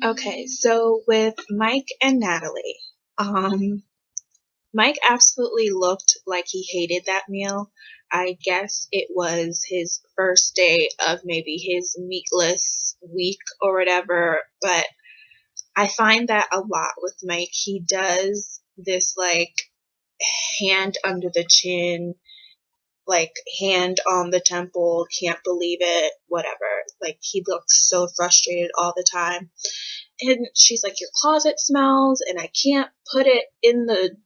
Okay, so with Mike and Natalie, um, Mike absolutely looked like he hated that meal. I guess it was his first day of maybe his meatless week or whatever, but I find that a lot with Mike. He does this like hand under the chin, like hand on the temple, can't believe it, whatever. Like he looks so frustrated all the time. And she's like, your closet smells and I can't put it in the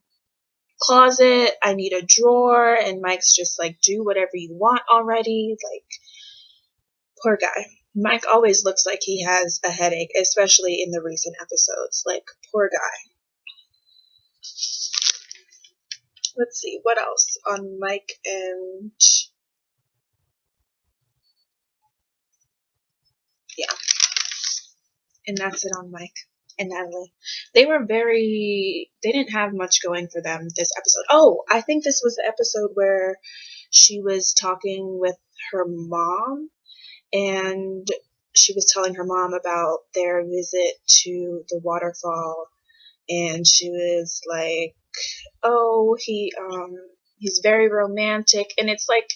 closet. I need a drawer. And Mike's just like, do whatever you want already. Like, poor guy. Mike always looks like he has a headache, especially in the recent episodes. Like, poor guy. Let's see, what else on Mike and. Yeah, and that's it on Mike and Natalie. They didn't have much going for them this episode. Oh, I think this was the episode where she was talking with her mom and she was telling her mom about their visit to the waterfall and she was like, "Oh, he's very romantic." And it's like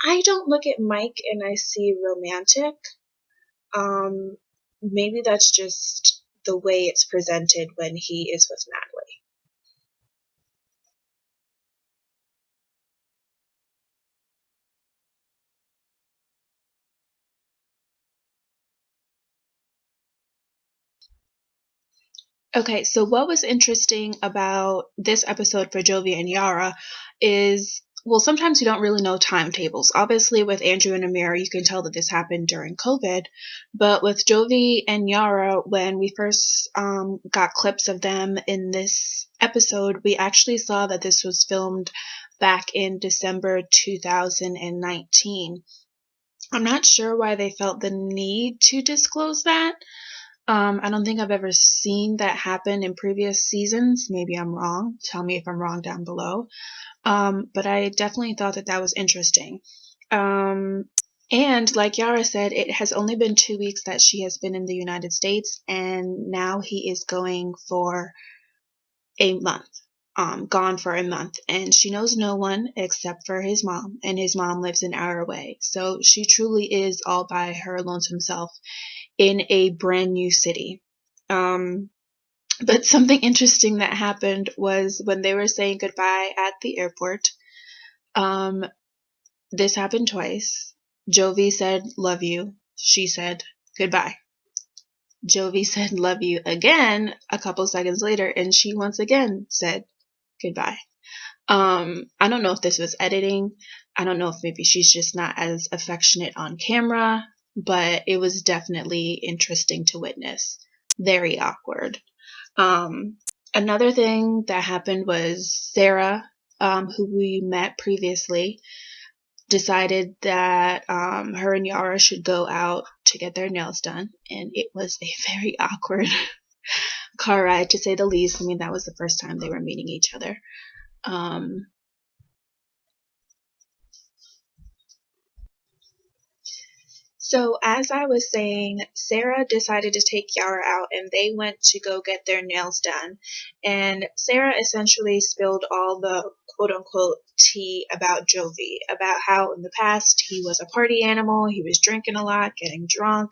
I don't look at Mike and I see romantic. Um Maybe that's just the way it's presented when he is with Natalie. Okay, so what was interesting about this episode for Jovi and Yara is, well, sometimes you don't really know timetables. Obviously, with Andrew and Amir, you can tell that this happened during COVID. But with Jovi and Yara, when we first got clips of them in this episode, we actually saw that this was filmed back in December 2019. I'm not sure why they felt the need to disclose that. I don't think I've ever seen that happen in previous seasons. Maybe I'm wrong. Tell me if I'm wrong down below. But I definitely thought that that was interesting. Um, and like Yara said, it has only been 2 weeks that she has been in the United States, and now he is going for a month. Gone for a month, and she knows no one except for his mom, and his mom lives an hour away. So she truly is all by her lonesome self in a brand new city. Um, but something interesting that happened was when they were saying goodbye at the airport. Um, this happened twice. Jovi said, "Love you." She said, "Goodbye." Jovi said, "Love you" again a couple seconds later, and she once again said, "Goodbye." I don't know if this was editing. I don't know if maybe she's just not as affectionate on camera, but it was definitely interesting to witness. Very awkward. Um, Another thing that happened was Sarah, who we met previously, decided that her and Yara should go out to get their nails done, and it was a very awkward car ride to say the least. I mean, that was the first time they were meeting each other. Um, So, as I was saying, Sarah decided to take Yara out and they went to go get their nails done. And Sarah essentially spilled all the quote unquote tea about Jovi, about how in the past he was a party animal, he was drinking a lot, getting drunk,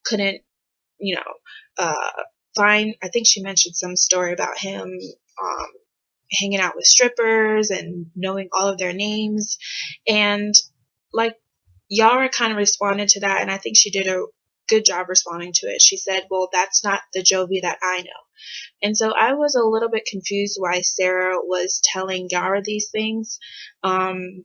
couldn't, you know, find, I think she mentioned some story about him um, hanging out with strippers and knowing all of their names. And like Yara kind of responded to that, and I think she did a good job responding to it. She said, "Well, that's not the Jovi that I know." And so I was a little bit confused why Sarah was telling Yara these things. Um,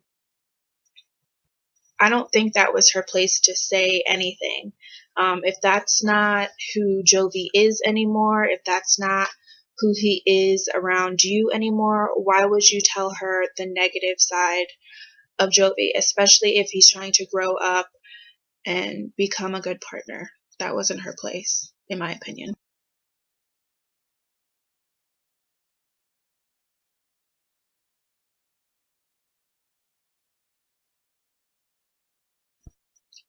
I don't think that was her place to say anything. If that's not who Jovi is anymore, if that's not who he is around you anymore, why would you tell her the negative side of Jovi, especially if he's trying to grow up and become a good partner? That wasn't her place, in my opinion.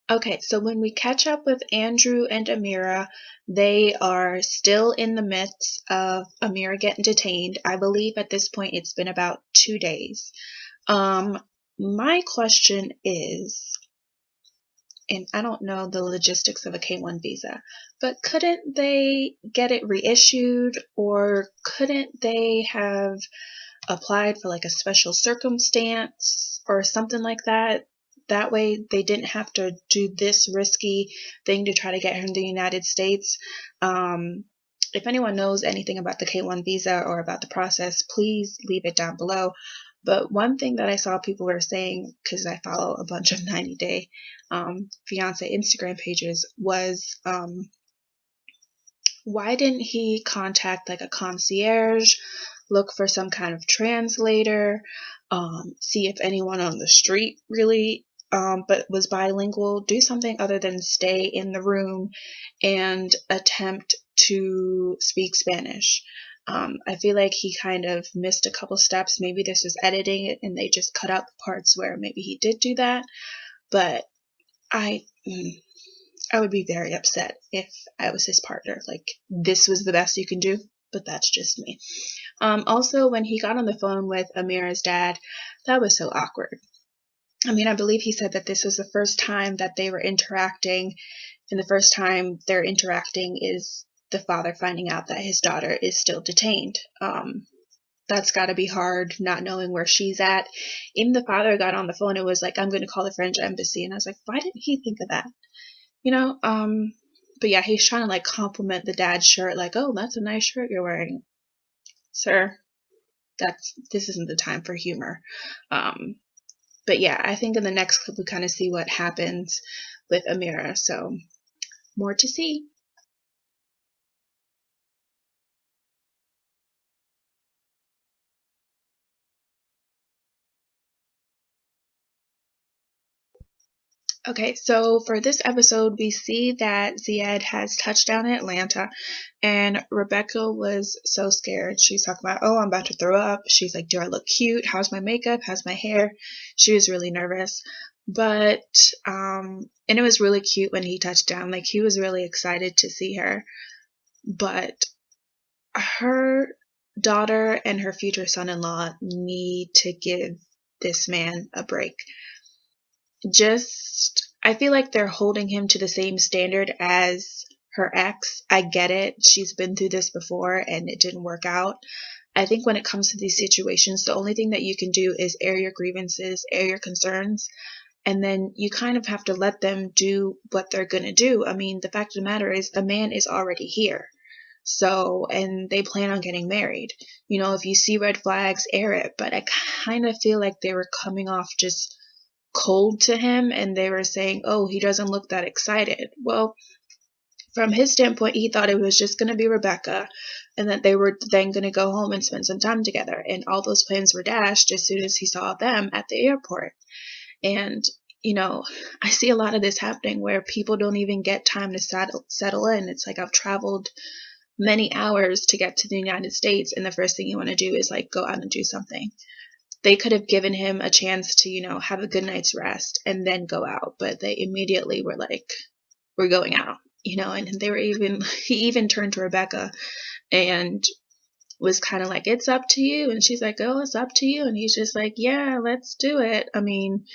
Okay, so when we catch up with Andrew and Amira, they are still in the midst of Amira getting detained. I believe at this point it's been about 2 days. Um, my question is, and I don't know the logistics of a K-1 visa, but couldn't they get it reissued, or couldn't they have applied for like a special circumstance or something like that? That way they didn't have to do this risky thing to try to get her in the United States. Um, if anyone knows anything about the K-1 visa or about the process, please leave it down below. But one thing that I saw people were saying, because I follow a bunch of 90-day fiance Instagram pages, was why didn't he contact like a concierge, look for some kind of translator, see if anyone on the street really but was bilingual, do something other than stay in the room and attempt to speak Spanish. I feel like he kind of missed a couple steps. Maybe this was editing it and they just cut out the parts where maybe he did do that. But I, I would be very upset if I was his partner. Like, this was the best you can do, but that's just me. Also, when he got on the phone with Amira's dad, that was so awkward. I mean, I believe he said that this was the first time that they were interacting, and the first time they're interacting is the father finding out that his daughter is still detained. That's got to be hard, not knowing where she's at. Even the father got on the phone and was like, I'm going to call the French embassy. And I was like, why didn't he think of that? You know, but yeah, he's trying to like compliment the dad's shirt, like, oh, that's a nice shirt you're wearing. Sir, this isn't the time for humor. But yeah, I think in the next clip we kind of see what happens with Amira, so more to see. Okay, so for this episode, we see that Ziad has touched down in Atlanta, and Rebecca was so scared. She's talking about, oh, I'm about to throw up. She's like, do I look cute? How's my makeup? How's my hair? She was really nervous. But, and it was really cute when he touched down. Like, he was really excited to see her. But her daughter and her future son-in-law need to give this man a break. Just, I feel like they're holding him to the same standard as her ex. I get it. She's been through this before and it didn't work out. I think when it comes to these situations, the only thing that you can do is air your grievances, air your concerns, and then you kind of have to let them do what they're going to do. I mean, the fact of the matter is, the man is already here. So, and they plan on getting married. You know, if you see red flags, air it. But I kind of feel like they were coming off just cold to him and they were saying, oh, he doesn't look that excited. Well, from his standpoint, he thought it was just going to be Rebecca and that they were then going to go home and spend some time together. And all those plans were dashed as soon as he saw them at the airport. And, you know, I see a lot of this happening where people don't even get time to settle in. It's like, I've traveled many hours to get to the United States, and the first thing you want to do is like go out and do something. They could have given him a chance to, you know, have a good night's rest and then go out, but they immediately were like, we're going out, you know. And they were even, he even turned to Rebecca and was kind of like, it's up to you. And she's like, oh, it's up to you. And he's just like, yeah, let's do it. I mean,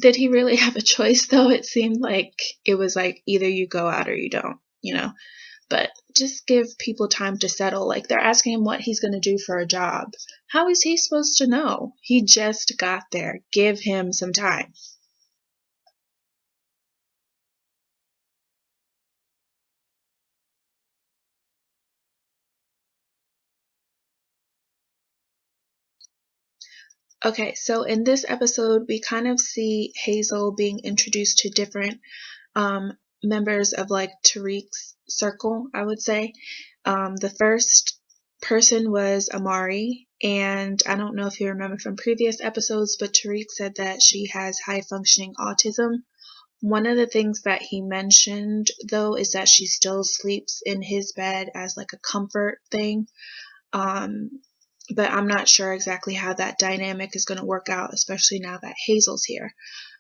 did he really have a choice though? It seemed like it was like either you go out or you don't, you know. But just give people time to settle. Like, they're asking him what he's going to do for a job. How is he supposed to know? He just got there. Give him some time. Okay, so in this episode, we kind of see Hazel being introduced to different members of like Tariq's circle, I would say. The first person was Amari, and I don't know if you remember from previous episodes, but Tariq said that she has high functioning autism. One of the things that he mentioned, though, is that she still sleeps in his bed as like a comfort thing. Um, but I'm not sure exactly how that dynamic is going to work out, especially now that Hazel's here.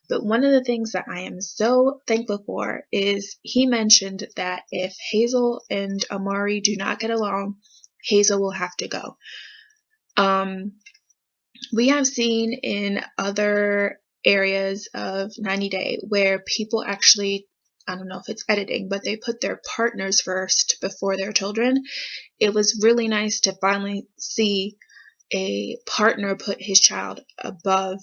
But one of the things that I am so thankful for is he mentioned that if Hazel and Amari do not get along, Hazel will have to go. We have seen in other areas of 90 Day where people actually, I don't know if it's editing, but they put their partners first before their children. It was really nice to finally see a partner put his child above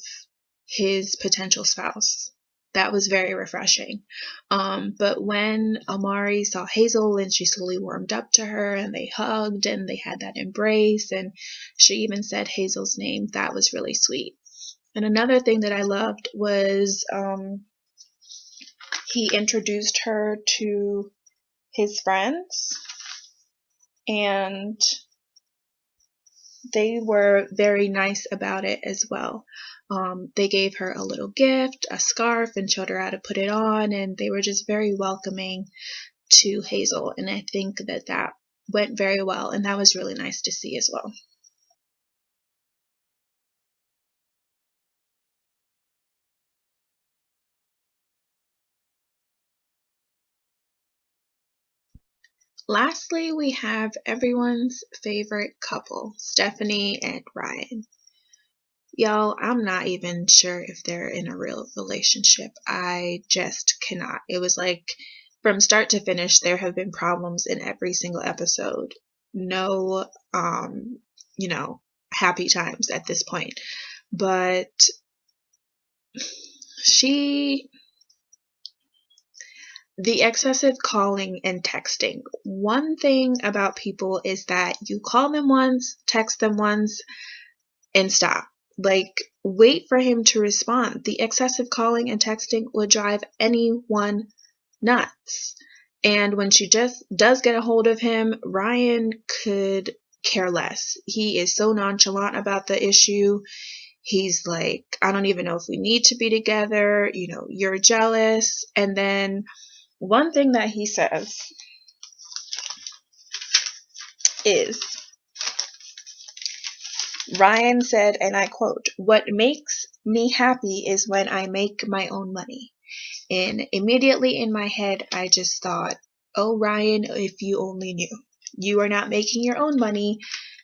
his potential spouse. That was very refreshing. But when Amari saw Hazel and she slowly warmed up to her and they hugged and they had that embrace and she even said Hazel's name, that was really sweet. And another thing that I loved was he introduced her to his friends and they were very nice about it as well. They gave her a little gift, a scarf, and showed her how to put it on, and they were just very welcoming to Hazel, and I think that that went very well, and that was really nice to see as well. Lastly, we have everyone's favorite couple, Stephanie and Ryan. Y'all, I'm not even sure if they're in a real relationship. I just cannot. It was like from start to finish, there have been problems in every single episode. No, you know, happy times at this point. But the excessive calling and texting. One thing about people is that you call them once, text them once, and stop. Like, wait for him to respond. The excessive calling and texting would drive anyone nuts. And when she just does get a hold of him, Ryan could care less. He is so nonchalant about the issue. He's like, I don't even know if we need to be together. You know, you're jealous. And then one thing that he says is, Ryan said, and I quote, "What makes me happy is when I make my own money." And immediately in my head, I just thought, oh, Ryan, if you only knew. You are not making your own money.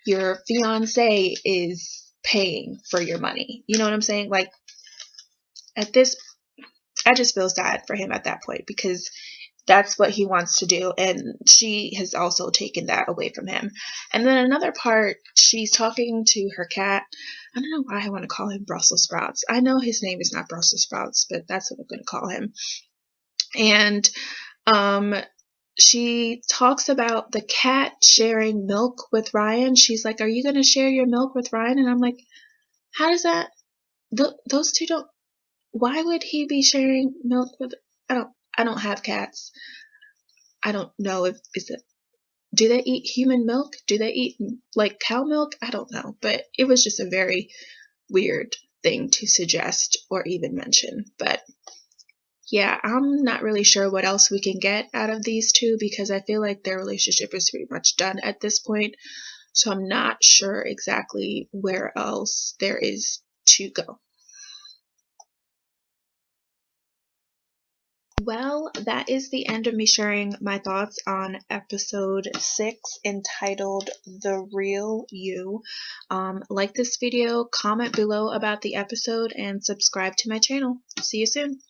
Your fiance is paying for your money. You know what I'm saying? Like, at this, I just feel sad for him at that point because that's what he wants to do, and she has also taken that away from him. And then another part, she's talking to her cat. I don't know why I want to call him Brussels Sprouts. I know his name is not Brussels Sprouts, but that's what I'm going to call him. And she talks about the cat sharing milk with Ryan. She's like, "Are you going to share your milk with Ryan?" And I'm like, how does that? Those two don't. Why would he be sharing milk with? I don't have cats. I don't know if is it. Do they eat human milk? Do they eat like cow milk? I don't know. But it was just a very weird thing to suggest or even mention. But yeah, I'm not really sure what else we can get out of these two because I feel like their relationship is pretty much done at this point. So I'm not sure exactly where else there is to go. Well, that is the end of me sharing my thoughts on episode 6 entitled The Real You. Like this video, comment below about the episode, and subscribe to my channel. See you soon.